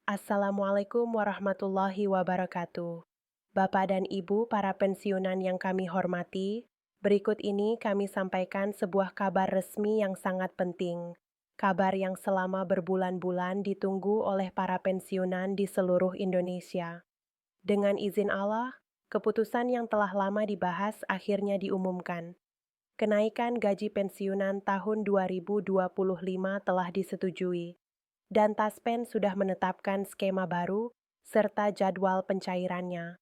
Assalamualaikum warahmatullahi wabarakatuh. Bapak dan Ibu para pensiunan yang kami hormati, berikut ini kami sampaikan sebuah kabar resmi yang sangat penting. Kabar yang selama berbulan-bulan ditunggu oleh para pensiunan di seluruh Indonesia. Dengan izin Allah, keputusan yang telah lama dibahas akhirnya diumumkan. Kenaikan gaji pensiunan tahun 2025 telah disetujui dan Taspen sudah menetapkan skema baru serta jadwal pencairannya.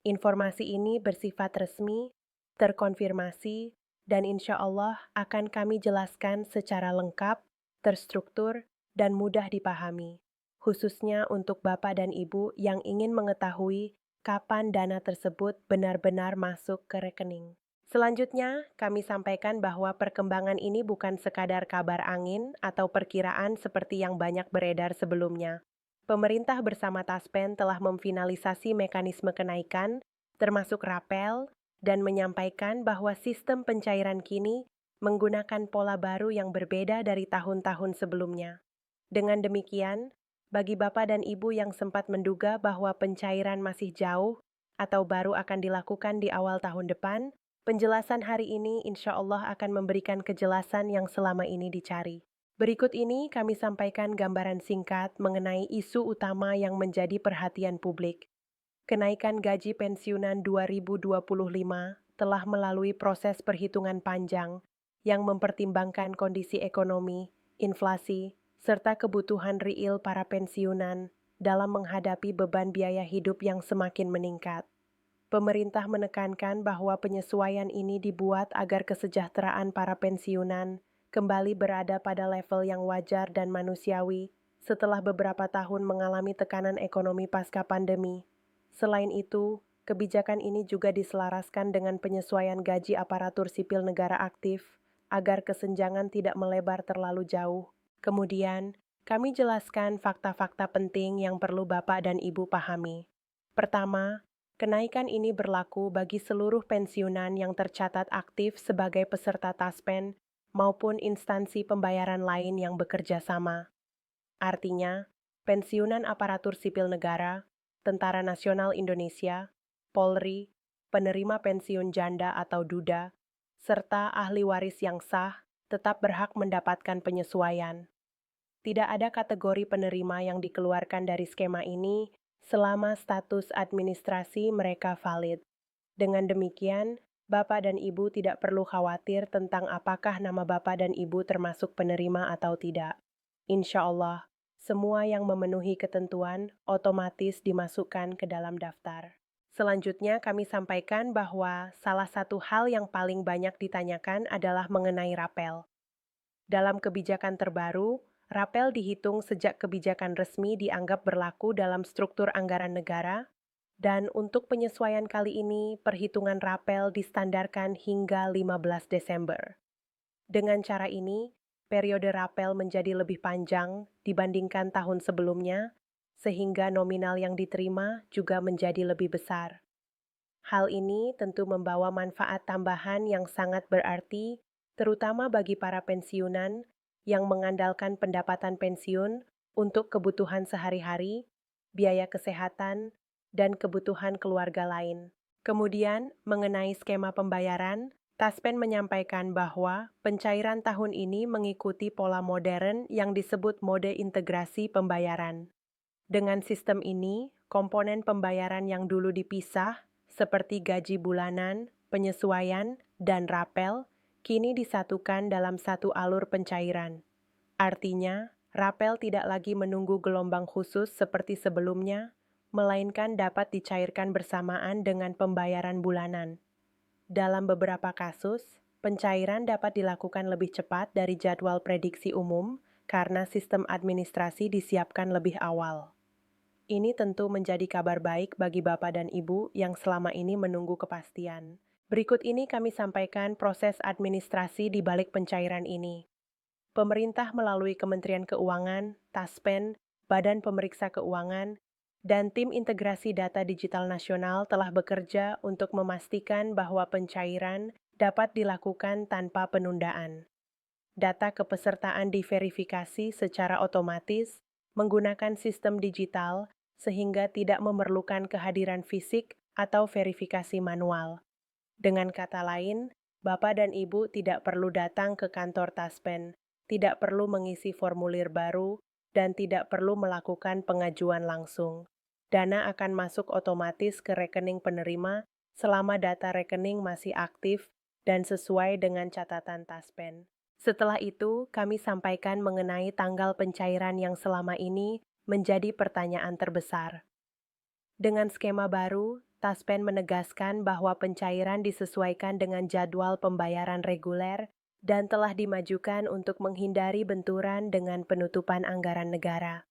Informasi ini bersifat resmi, terkonfirmasi, dan insya Allah akan kami jelaskan secara lengkap, terstruktur, dan mudah dipahami, khususnya untuk Bapak dan Ibu yang ingin mengetahui kapan dana tersebut benar-benar masuk ke rekening. Selanjutnya, kami sampaikan bahwa perkembangan ini bukan sekadar kabar angin atau perkiraan seperti yang banyak beredar sebelumnya. Pemerintah bersama Taspen telah memfinalisasi mekanisme kenaikan, termasuk rapel, dan menyampaikan bahwa sistem pencairan kini menggunakan pola baru yang berbeda dari tahun-tahun sebelumnya. Dengan demikian, bagi Bapak dan Ibu yang sempat menduga bahwa pencairan masih jauh atau baru akan dilakukan di awal tahun depan, penjelasan hari ini insya Allah akan memberikan kejelasan yang selama ini dicari. Berikut ini kami sampaikan gambaran singkat mengenai isu utama yang menjadi perhatian publik. Kenaikan gaji pensiunan 2025 telah melalui proses perhitungan panjang yang mempertimbangkan kondisi ekonomi, inflasi, serta kebutuhan real para pensiunan dalam menghadapi beban biaya hidup yang semakin meningkat. Pemerintah menekankan bahwa penyesuaian ini dibuat agar kesejahteraan para pensiunan kembali berada pada level yang wajar dan manusiawi setelah beberapa tahun mengalami tekanan ekonomi pasca pandemi. Selain itu, kebijakan ini juga diselaraskan dengan penyesuaian gaji aparatur sipil negara aktif agar kesenjangan tidak melebar terlalu jauh. Kemudian, kami jelaskan fakta-fakta penting yang perlu Bapak dan Ibu pahami. Pertama, kenaikan ini berlaku bagi seluruh pensiunan yang tercatat aktif sebagai peserta Taspen maupun instansi pembayaran lain yang bekerja sama. Artinya, pensiunan aparatur sipil negara, Tentara Nasional Indonesia, Polri, penerima pensiun janda atau duda, serta ahli waris yang sah tetap berhak mendapatkan penyesuaian. Tidak ada kategori penerima yang dikeluarkan dari skema ini selama status administrasi mereka valid. Dengan demikian, Bapak dan Ibu tidak perlu khawatir tentang apakah nama Bapak dan Ibu termasuk penerima atau tidak. Insya Allah, semua yang memenuhi ketentuan otomatis dimasukkan ke dalam daftar. Selanjutnya, kami sampaikan bahwa salah satu hal yang paling banyak ditanyakan adalah mengenai rapel. Dalam kebijakan terbaru, rapel dihitung sejak kebijakan resmi dianggap berlaku dalam struktur anggaran negara, dan untuk penyesuaian kali ini, perhitungan rapel distandarkan hingga 15 Desember. Dengan cara ini, periode rapel menjadi lebih panjang dibandingkan tahun sebelumnya, sehingga nominal yang diterima juga menjadi lebih besar. Hal ini tentu membawa manfaat tambahan yang sangat berarti, terutama bagi para pensiunan yang mengandalkan pendapatan pensiun untuk kebutuhan sehari-hari, biaya kesehatan, dan kebutuhan keluarga lain. Kemudian, mengenai skema pembayaran, Taspen menyampaikan bahwa pencairan tahun ini mengikuti pola modern yang disebut mode integrasi pembayaran. Dengan sistem ini, komponen pembayaran yang dulu dipisah, seperti gaji bulanan, penyesuaian, dan rapel, kini disatukan dalam satu alur pencairan. Artinya, rapel tidak lagi menunggu gelombang khusus seperti sebelumnya, melainkan dapat dicairkan bersamaan dengan pembayaran bulanan. Dalam beberapa kasus, pencairan dapat dilakukan lebih cepat dari jadwal prediksi umum karena sistem administrasi disiapkan lebih awal. Ini tentu menjadi kabar baik bagi Bapak dan Ibu yang selama ini menunggu kepastian. Berikut ini kami sampaikan proses administrasi di balik pencairan ini. Pemerintah melalui Kementerian Keuangan, Taspen, Badan Pemeriksa Keuangan, dan Tim Integrasi Data Digital Nasional telah bekerja untuk memastikan bahwa pencairan dapat dilakukan tanpa penundaan. Data kepesertaan diverifikasi secara otomatis menggunakan sistem digital sehingga tidak memerlukan kehadiran fisik atau verifikasi manual. Dengan kata lain, Bapak dan Ibu tidak perlu datang ke kantor Taspen, tidak perlu mengisi formulir baru, dan tidak perlu melakukan pengajuan langsung. Dana akan masuk otomatis ke rekening penerima selama data rekening masih aktif dan sesuai dengan catatan Taspen. Setelah itu, kami sampaikan mengenai tanggal pencairan yang selama ini menjadi pertanyaan terbesar. Dengan skema baru, Taspen menegaskan bahwa pencairan disesuaikan dengan jadwal pembayaran reguler dan telah dimajukan untuk menghindari benturan dengan penutupan anggaran negara.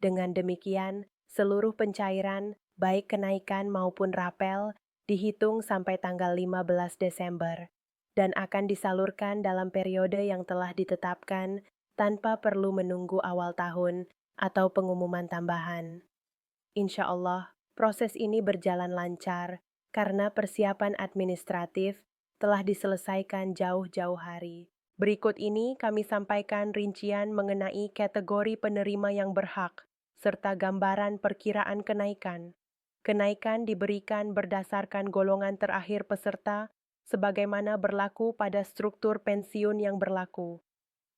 Dengan demikian, seluruh pencairan, baik kenaikan maupun rapel, dihitung sampai tanggal 15 Desember dan akan disalurkan dalam periode yang telah ditetapkan tanpa perlu menunggu awal tahun atau pengumuman tambahan. Insya Allah, proses ini berjalan lancar karena persiapan administratif telah diselesaikan jauh-jauh hari. Berikut ini kami sampaikan rincian mengenai kategori penerima yang berhak, serta gambaran perkiraan kenaikan. Kenaikan diberikan berdasarkan golongan terakhir peserta, sebagaimana berlaku pada struktur pensiun yang berlaku.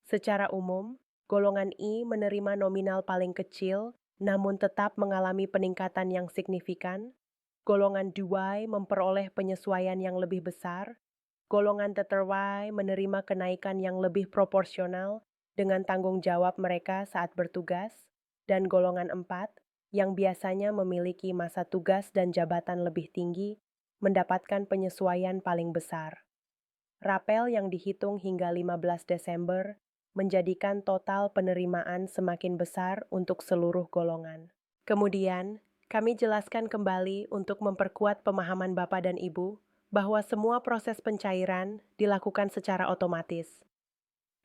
Secara umum, golongan I menerima nominal paling kecil, namun tetap mengalami peningkatan yang signifikan. Golongan 2 memperoleh penyesuaian yang lebih besar. Golongan terterwai menerima kenaikan yang lebih proporsional dengan tanggung jawab mereka saat bertugas. Dan golongan 4, yang biasanya memiliki masa tugas dan jabatan lebih tinggi, mendapatkan penyesuaian paling besar. Rapel yang dihitung hingga 15 Desember menjadikan total penerimaan semakin besar untuk seluruh golongan. Kemudian, kami jelaskan kembali untuk memperkuat pemahaman Bapak dan Ibu bahwa semua proses pencairan dilakukan secara otomatis.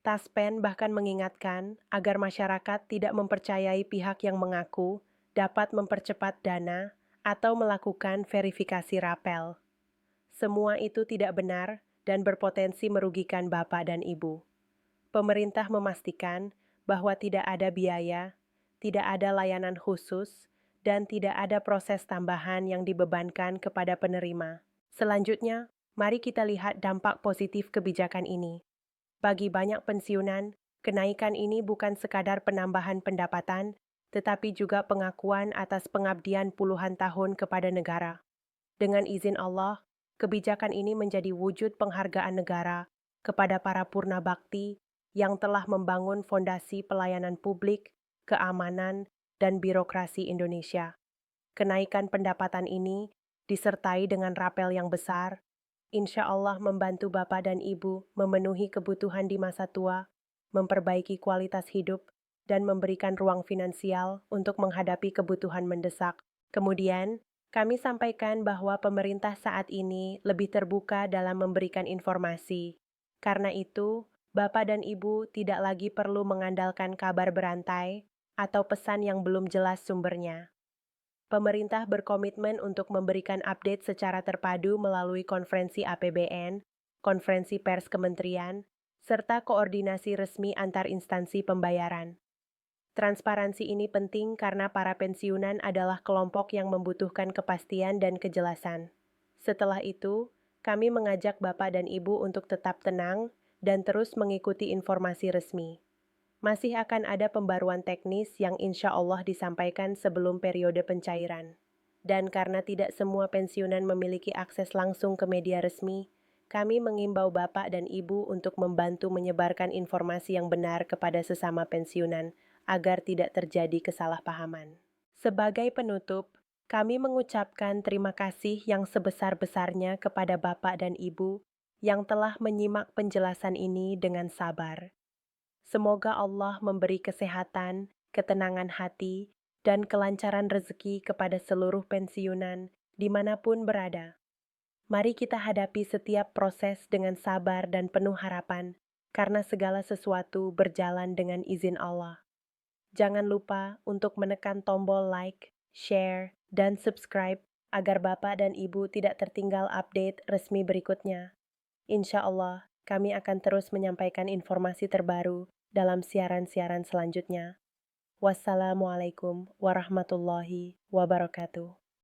Taspen bahkan mengingatkan agar masyarakat tidak mempercayai pihak yang mengaku dapat mempercepat dana atau melakukan verifikasi rapel. Semua itu tidak benar dan berpotensi merugikan Bapak dan Ibu. Pemerintah memastikan bahwa tidak ada biaya, tidak ada layanan khusus, dan tidak ada proses tambahan yang dibebankan kepada penerima. Selanjutnya, mari kita lihat dampak positif kebijakan ini. Bagi banyak pensiunan, kenaikan ini bukan sekadar penambahan pendapatan, tetapi juga pengakuan atas pengabdian puluhan tahun kepada negara. Dengan izin Allah, kebijakan ini menjadi wujud penghargaan negara kepada para purna bakti yang telah membangun fondasi pelayanan publik, keamanan, dan birokrasi Indonesia. Kenaikan pendapatan ini disertai dengan rapel yang besar, insya Allah membantu Bapak dan Ibu memenuhi kebutuhan di masa tua, memperbaiki kualitas hidup, dan memberikan ruang finansial untuk menghadapi kebutuhan mendesak. Kemudian, kami sampaikan bahwa pemerintah saat ini lebih terbuka dalam memberikan informasi. Karena itu, Bapak dan Ibu tidak lagi perlu mengandalkan kabar berantai atau pesan yang belum jelas sumbernya. Pemerintah berkomitmen untuk memberikan update secara terpadu melalui konferensi APBN, konferensi pers kementerian, serta koordinasi resmi antar instansi pembayaran. Transparansi ini penting karena para pensiunan adalah kelompok yang membutuhkan kepastian dan kejelasan. Setelah itu, kami mengajak Bapak dan Ibu untuk tetap tenang dan terus mengikuti informasi resmi. Masih akan ada pembaruan teknis yang insya Allah disampaikan sebelum periode pencairan. Dan karena tidak semua pensiunan memiliki akses langsung ke media resmi, kami mengimbau Bapak dan Ibu untuk membantu menyebarkan informasi yang benar kepada sesama pensiunan agar tidak terjadi kesalahpahaman. Sebagai penutup, kami mengucapkan terima kasih yang sebesar-besarnya kepada Bapak dan Ibu yang telah menyimak penjelasan ini dengan sabar. Semoga Allah memberi kesehatan, ketenangan hati, dan kelancaran rezeki kepada seluruh pensiunan dimanapun berada. Mari kita hadapi setiap proses dengan sabar dan penuh harapan, karena segala sesuatu berjalan dengan izin Allah. Jangan lupa untuk menekan tombol like, share, dan subscribe agar Bapak dan Ibu tidak tertinggal update resmi berikutnya. Insya Allah, kami akan terus menyampaikan informasi terbaru dalam siaran-siaran selanjutnya. Wassalamualaikum warahmatullahi wabarakatuh.